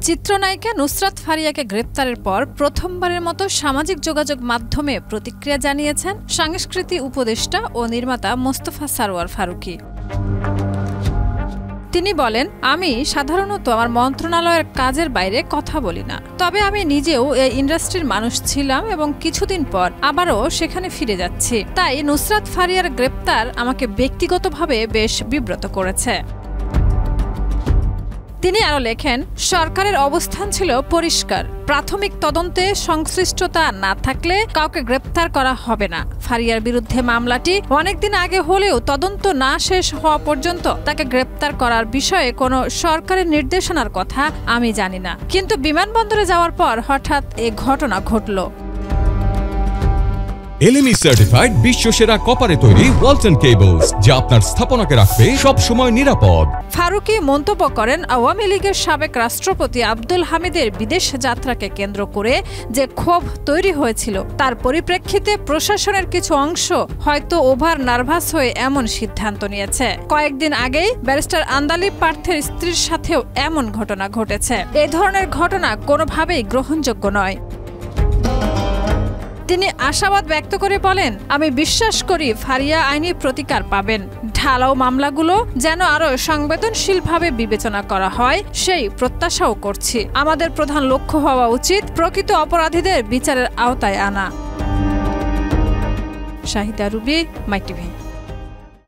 চিত্রনায়িকা নুসরাত ফারিয়াকে গ্রেপ্তারের পর প্রথমবারের মতো সামাজিক যোগাযোগ মাধ্যমে প্রতিক্রিয়া জানিয়েছেন সংস্কৃতি উপদেষ্টা ও নির্মাতা মোস্তফা সারোয়ার ফারুকী। তিনি বলেন, আমি সাধারণত আমার মন্ত্রণালয়ের কাজের বাইরে কথা বলি না, তবে আমি নিজেও এই ইন্ডাস্ট্রির মানুষ ছিলাম এবং কিছুদিন পর আবারও সেখানে ফিরে যাচ্ছি। তাই নুসরাত ফারিয়ার গ্রেপ্তার আমাকে ব্যক্তিগতভাবে বেশ বিব্রত করেছে। তিনি আরও লেখেন, সরকারের অবস্থান ছিল পরিষ্কার, প্রাথমিক তদন্তে সংশ্লিষ্টতা না থাকলে কাউকে গ্রেপ্তার করা হবে না। ফারিয়ার বিরুদ্ধে মামলাটি অনেকদিন আগে হলেও তদন্ত না শেষ হওয়া পর্যন্ত তাকে গ্রেপ্তার করার বিষয়ে কোনো সরকারের নির্দেশনার কথা আমি জানি না, কিন্তু বিমানবন্দরে যাওয়ার পর হঠাৎ এ ঘটনা ঘটল। LME সার্টিফাইড বিশ্বসেরা কপারে তৈরি ওয়ালটন কেবলস, যা আপনার স্থাপনাকে রাখবে সব সময় নিরাপদ। ফারুকী মন্তব্য করেন, আওয়ামী লীগের সাবেক রাষ্ট্রপতি আব্দুল হামিদের বিদেশ যাত্রাকে কেন্দ্র করে যে ক্ষোভ তৈরি হয়েছিল তার পরিপ্রেক্ষিতে প্রশাসনের কিছু অংশ হয়তো ওভার নার্ভাস হয়ে এমন সিদ্ধান্ত নিয়েছে। কয়েকদিন আগেই ব্যারিস্টার আন্দালিব পার্থের স্ত্রীর সাথেও এমন ঘটনা ঘটেছে। এ ধরনের ঘটনা কোনোভাবেই গ্রহণযোগ্য নয়। তিনি আশাবাদ ব্যক্ত করে বলেন, আমি বিশ্বাস করি ফারিয়া আইনি প্রতিকার পাবেন। ঢালাও মামলাগুলো যেন আরও সংবেদনশীলভাবে বিবেচনা করা হয় সেই প্রত্যাশাও করছি। আমাদের প্রধান লক্ষ্য হওয়া উচিত প্রকৃত অপরাধীদের বিচারের আওতায় আনা। শাহিদা রুবি, মাই টিভি।